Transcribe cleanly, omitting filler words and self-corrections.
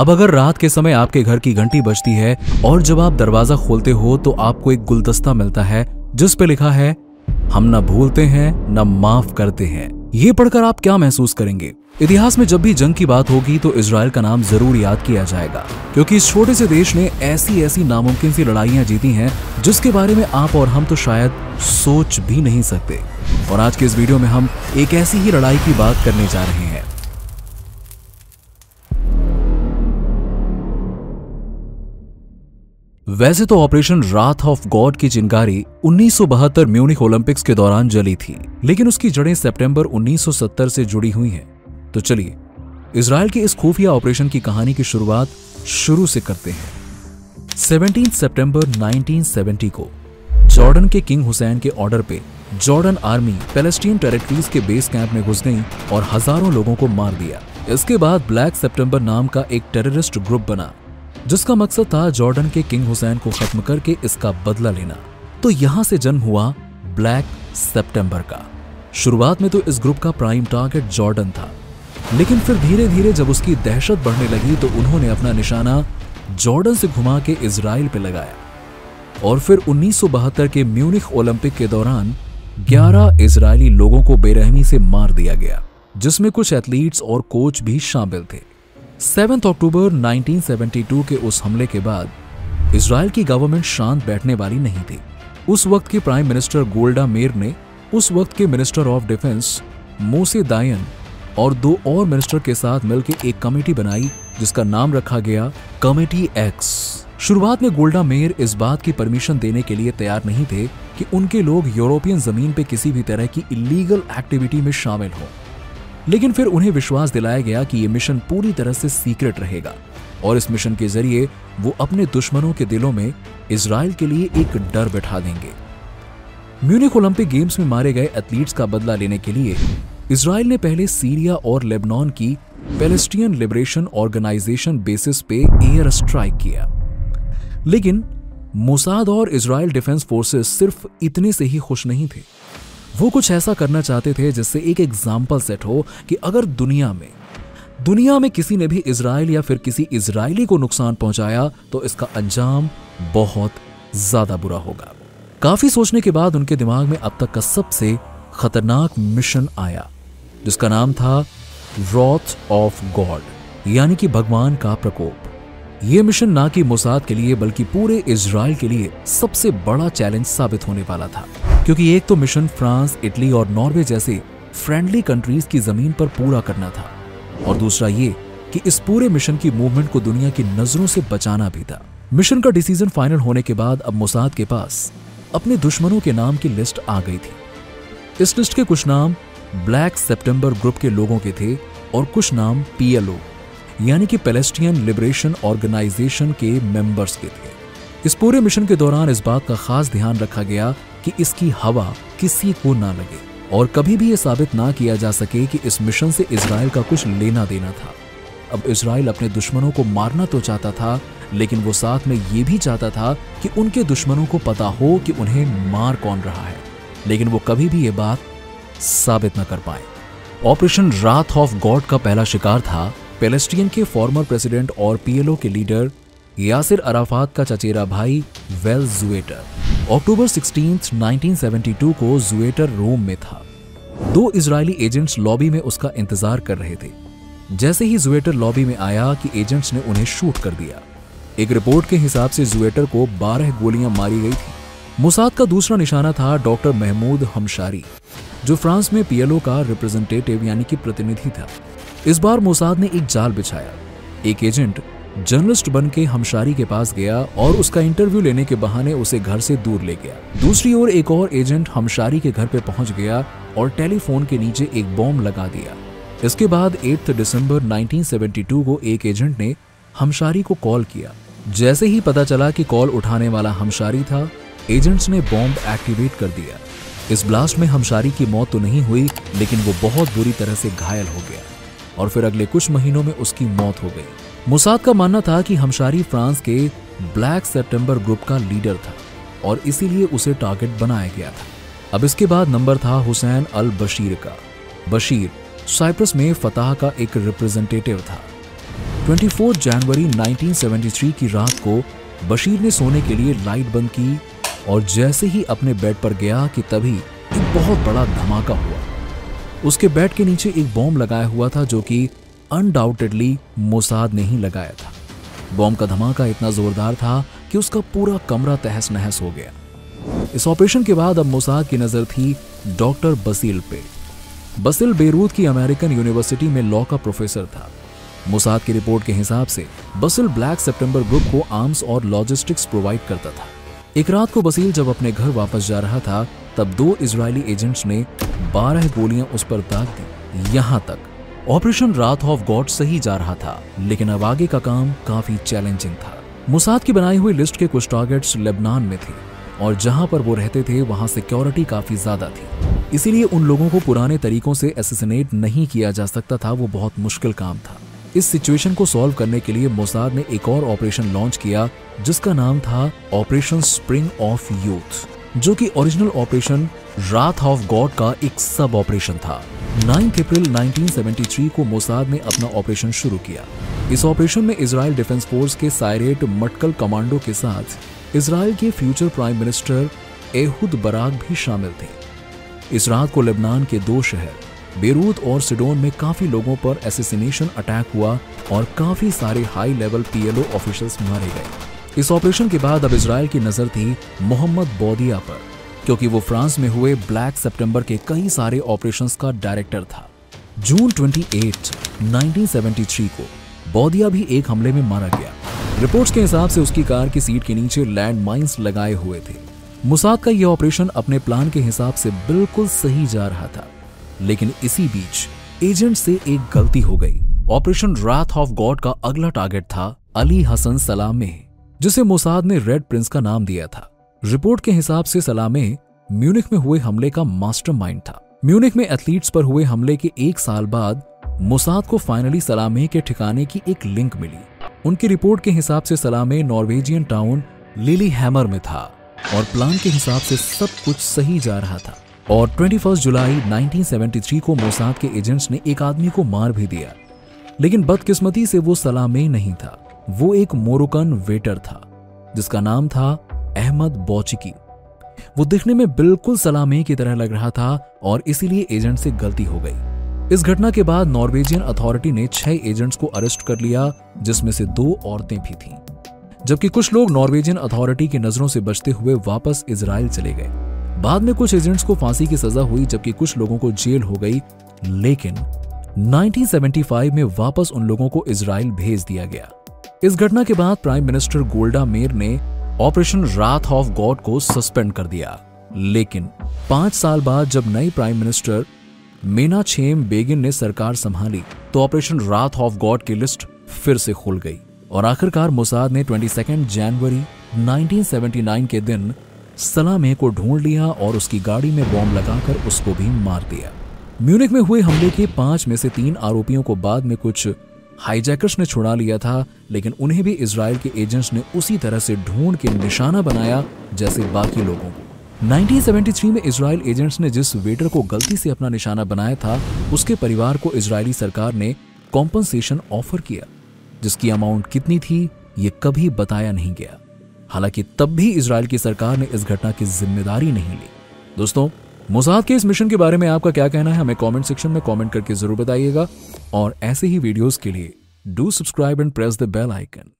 अब अगर रात के समय आपके घर की घंटी बजती है और जब आप दरवाजा खोलते हो तो आपको एक गुलदस्ता मिलता है जिस पे लिखा है, हम न भूलते हैं न माफ करते हैं। ये पढ़कर आप क्या महसूस करेंगे? इतिहास में जब भी जंग की बात होगी तो इजराइल का नाम जरूर याद किया जाएगा, क्योंकि इस छोटे से देश ने ऐसी नामुमकिन सी लड़ाइयां जीती हैं जिसके बारे में आप और हम तो शायद सोच भी नहीं सकते। और आज के इस वीडियो में हम एक ऐसी ही लड़ाई की बात करने जा रहे हैं। वैसे तो ऑपरेशन राथ ऑफ गॉड की चिंगारी 1972 म्यूनिख ओलंपिक्स के दौरान जली थी, लेकिन उसकी जड़ें सितंबर 1970 से जुड़ी हुई हैं। तो चलिए इजराइल के इस खुफिया ऑपरेशन की कहानी की शुरुआत शुरू से करते हैं। 17 सितंबर 1970 को जॉर्डन के किंग हुसैन के ऑर्डर पे जॉर्डन आर्मी पैलेस्टीन टेरिटरीज के बेस कैंप में घुस गई और हजारों लोगों को मार दिया। इसके बाद ब्लैक सितंबर नाम का एक टेररिस्ट ग्रुप बना जिसका मकसद था जॉर्डन के किंग हुसैन को खत्म करके इसका बदला लेना। तो यहां से जन्म हुआ ब्लैक सितंबर का। शुरुआत में तो इस ग्रुप का प्राइम टारगेट जॉर्डन था, लेकिन फिर धीरे धीरे जब उसकी दहशत बढ़ने लगी तो उन्होंने अपना निशाना जॉर्डन से घुमा के इजराइल पे लगाया। और फिर 1972 के म्यूनिख ओलंपिक के दौरान 11 इजरायली लोगों को बेरहमी से मार दिया गया, जिसमें कुछ एथलीट्स और कोच भी शामिल थे। 7 अक्टूबर 1972 के उस हमले के बाद इजराइल की गवर्नमेंट शांत बैठने वाली नहीं थी। उस वक्त के प्राइम मिनिस्टर गोल्डा मेयर ने उस वक्त के मिनिस्टर ऑफ डिफेंस मोसे दायन और 2 और मिनिस्टर के साथ मिलकर एक कमेटी बनाई जिसका नाम रखा गया कमेटी एक्स। शुरुआत में गोल्डा मेयर इस बात की परमिशन देने के लिए तैयार नहीं थे कि उनके लोग यूरोपियन जमीन पे किसी भी तरह की इलीगल एक्टिविटी में शामिल हों, लेकिन फिर उन्हें विश्वास दिलाया गया कि यह मिशन पूरी तरह से सीक्रेट रहेगा और इस मिशन के जरिए वो अपने दुश्मनों के दिलों में इजराइल के लिए एक डर बैठा देंगे। म्यूनिख ओलंपिक गेम्स में मारे गए एथलीट्स का बदला लेने के लिए इजराइल ने पहले सीरिया और लेबनान की पैलेस्टीन लिबरेशन ऑर्गेनाइजेशन बेसिस पे एयर स्ट्राइक किया, लेकिन मोसाद और इजराइल डिफेंस फोर्सेस सिर्फ इतने से ही खुश नहीं थे। वो कुछ ऐसा करना चाहते थे जिससे एक एग्जाम्पल सेट हो कि अगर दुनिया में किसी ने भी इजराइल या फिर किसी इजरायली को नुकसान पहुंचाया तो इसका अंजाम बहुत ज्यादा बुरा होगा। काफी सोचने के बाद उनके दिमाग में अब तक का सबसे खतरनाक मिशन आया, जिसका नाम था राथ ऑफ गॉड, यानी कि भगवान का प्रकोप। यह मिशन ना कि मोसाद के लिए बल्कि पूरे इजराइल के लिए सबसे बड़ा चैलेंज साबित होने वाला था, क्योंकि एक तो मिशन फ्रांस, इटली और नॉर्वे जैसे फ्रेंडली कंट्रीज की जमीन पर पूरा करना था, और दूसरा ये कि इस पूरे मिशन की मूवमेंट को दुनिया की नजरों से बचाना भी था। मिशन का डिसीजन फाइनल होने के बाद अब मोसाद के पास अपने दुश्मनों के नाम की लिस्ट आ गई थी। इस लिस्ट के कुछ नाम ब्लैक सितंबर ग्रुप के लोगों के थे और कुछ नाम PLO यानी कि पैलेस्टीन लिबरेशन ऑर्गेनाइजेशन के मेंबर्स के थे। इस पूरे मिशन के दौरान इस बात का खास ध्यान रखा गया कि इसकी हवा किसी को ना लगे और कभी भी ये साबित ना किया जा सके कि इस मिशन से इजराइल का कुछ लेना देना था। अब इजराइल अपने दुश्मनों को मारना तो चाहता था, लेकिन वो साथ में ये भी चाहता था कि उनके दुश्मनों को पता हो कि उन्हें मार कौन रहा है, लेकिन वो कभी भी ये बात साबित न कर पाए। ऑपरेशन राथ ऑफ गॉड का पहला शिकार था पैलेस्टीन के फॉर्मर प्रेसिडेंट और PLO के लीडर यासिर अराफात का चचेरा भाई वेल ज़ुएटर। अक्टूबर 16, 1972 को ज़ुएटर रोम में था। 2 इजरायली एजेंट्स लॉबी में उसका इंतजार कर रहे थे। जैसे ही ज़ुएटर लॉबी में आया कि एजेंट्स ने उन्हें शूट कर दिया। एक रिपोर्ट के हिसाब से ज़ुएटर को 12 गोलियां मारी गई थी। मोसाद का दूसरा निशाना था डॉक्टर महमूद हमशारी, जो फ्रांस में PLO का रिप्रेजेंटेटिव यानी कि प्रतिनिधि था। इस बार मोसाद ने एक जाल बिछाया। एक एजेंट जर्नलिस्ट बन के हमशारी के पास गया और उसका इंटरव्यू लेने के बहाने उसे घर से दूर ले गया। दूसरी ओर एक और एजेंट हमशारी के घर पे पहुंच गया और टेलीफोन के नीचे एक बॉम्ब लगा दिया। इसके बाद 8 दिसंबर 1972 को एक एजेंट ने हमशारी को कॉल किया। जैसे ही पता चला कि कॉल उठाने वाला हमशारी था, एजेंट्स ने बॉम्ब एक्टिवेट कर दिया। इस ब्लास्ट में हमशारी की मौत तो नहीं हुई, लेकिन वो बहुत बुरी तरह से घायल हो गया और फिर अगले कुछ महीनों में उसकी मौत हो गई। मोसाद का मानना था कि हमशारी फ्रांस के ब्लैक सितंबर ग्रुप का लीडर था और इसीलिए उसे टारगेट बनाया गया था। अब इसके बाद नंबर था हुसैन अल बशीर का। बशीर साइप्रस में फतह का एक रिप्रेजेंटेटिव था। 24 जनवरी 1973 की रात को बशीर ने सोने के लिए लाइट बंद की और जैसे ही अपने बेड पर गया कि तभी एक बहुत बड़ा धमाका हुआ। उसके बेड के नीचे एक बॉम्ब लगाया हुआ था जो कि अनडाउटेडली मोसाद ने ही लगाया था। बॉम्ब का धमाका इतना जोरदार था कि उसका पूरा कमरा तहस नहस हो गया। इस ऑपरेशन के बाद अब मोसाद की नजर थी डॉक्टर बसील पे। बसील बेरूत की अमेरिकन यूनिवर्सिटी में लॉ का प्रोफेसर था। मोसाद की रिपोर्ट के हिसाब से बसील ब्लैक सितंबर ग्रुप को आर्म्स और लॉजिस्टिक्स प्रोवाइड करता था। एक रात को बसील जब अपने घर वापस जा रहा था तब 2 इजरायली एजेंट्स ने 12 गोलियां उस पर दाग दी। यहां तक ऑपरेशन रात ऑफ गॉड सही जा रहा था, लेकिन अब आगे का काम काफी चैलेंजिंग था। मोसाद की बनाई हुई लिस्ट के कुछ टारगेट्स लेबनान में थे और जहां पर वो रहते थे वहां सिक्योरिटी काफी ज्यादा थी, इसीलिए उन लोगों को पुराने तरीकों से असैसिनेट नहीं किया जा सकता था। वो बहुत मुश्किल काम था। इस सिचुएशन को सॉल्व करने के लिए मोसाद ने एक और ऑपरेशन लॉन्च किया जिसका नाम था ऑपरेशन स्प्रिंग ऑफ यूथ, जो कि ओरिजिनल ऑपरेशन रात ऑफ गॉड का एक सब ऑपरेशन था। 9 अप्रैल 1973 को मोसाद ने अपना ऑपरेशन शुरू किया। इस ऑपरेशन में इजराइल डिफेंस फोर्स के सायरेट मटकल कमांडो के साथ इजराइल के future prime minister Ehud Barak भी शामिल थे। इस रात को लेबनान के 2 शहर बेरूत और सिडोन में काफी लोगों पर असैसिनेशन अटैक हुआ और काफी सारे हाई लेवल PLO ऑफिशियल्स मारे गए। इस ऑपरेशन के बाद अब इजराइल की नजर थी मोहम्मद बौदिया पर, क्योंकि वो फ्रांस में हुए ब्लैक सितंबर के कई सारे ऑपरेशंस का डायरेक्टर था। जून 28, 1973 को बौदिया भी एक हमले में मारा गया। रिपोर्ट्स के हिसाब से उसकी कार की सीट के नीचे लैंड माइंस लगाए हुए थे। मोसाद का यह ऑपरेशन अपने प्लान के हिसाब से बिल्कुल सही जा रहा था, लेकिन इसी बीच एजेंट से एक गलती हो गई। ऑपरेशन रात ऑफ गॉड का अगला टारगेट था अली हसन सलामेह, जिसे मोसाद ने रेड प्रिंस का नाम दिया था। रिपोर्ट के हिसाब से सलामेह म्यूनिख में हुए हमले का मास्टरमाइंड था। म्यूनिख में एथलीट्स पर हुए हमले के 1 साल बाद मोसाद को फाइनली सलामेह के ठिकाने की एक लिंक मिली। उनकी रिपोर्ट के हिसाब से सलामेह नॉर्वेजियन टाउन लिलीहैमर में था और प्लान के हिसाब से सब कुछ सही जा रहा था। और 21 जुलाई 1973 को मोसाद के एजेंट्स ने एक आदमी को मार भी दिया, लेकिन बदकिस्मती से वो सलामेह नहीं था। वो एक मोरोकन वेटर था जिसका नाम था अहमद बौचिकी। वो दिखने में बिल्कुल सलामेह की तरह लग रहा था और इसीलिए एजेंट से गलती हो गई। इस घटना के बाद नॉर्वेजियन अथॉरिटी ने 6 एजेंट्स को अरेस्ट कर लिया, जिसमें से 2 औरतें भी थीं, जबकि कुछ लोग नॉर्वेजियन अथॉरिटी की नजरों से बचते हुए वापस इजराइल चले गए। बाद में कुछ एजेंट्स को फांसी की सजा हुई, जबकि कुछ लोगों को जेल हो गई, लेकिन 1975 में वापस उन लोगों को इजराइल भेज दिया गया। इस घटना के बाद प्राइम मिनिस्टर गोल्डा मेयर ने ऑपरेशन रात ऑफ गॉड को सस्पेंड कर दिया, लेकिन 5 साल बाद जब नई प्राइम मिनिस्टर मेनाचेम बेगिन ने सरकार संभाली तो ऑपरेशन रात ऑफ गॉड की लिस्ट फिर से खुल गई और आखिरकार मोसाद ने 22 जनवरी 1979 के दिन सलामेह को ढूंढ लिया और उसकी गाड़ी में बॉम्ब लगाकर उसको भी मार दिया। म्यूनिख में हुए हमले के 5 में से 3 आरोपियों को बाद में कुछ हाईजैकर्स ने छुड़ा लिया था, लेकिन उन्हें भी इजराइल के एजेंट्स ने उसी तरह से ढूंढ के निशाना बनाया जैसे बाकी लोगों को। 1973 में इजराइल एजेंट्स ने जिस वेटर को गलती से अपना निशाना बनाया था, उसके परिवार को इजरायली सरकार ने कॉम्पनसेशन ऑफर किया, जिसकी अमाउंट कितनी थी ये कभी बताया नहीं गया। हालांकि तब भी इजराइल की सरकार ने इस घटना की जिम्मेदारी नहीं ली। दोस्तों, मोसाद के इस मिशन के बारे में आपका क्या कहना है हमें कमेंट सेक्शन में कमेंट करके जरूर बताइएगा और ऐसे ही वीडियोस के लिए do subscribe and press the bell icon.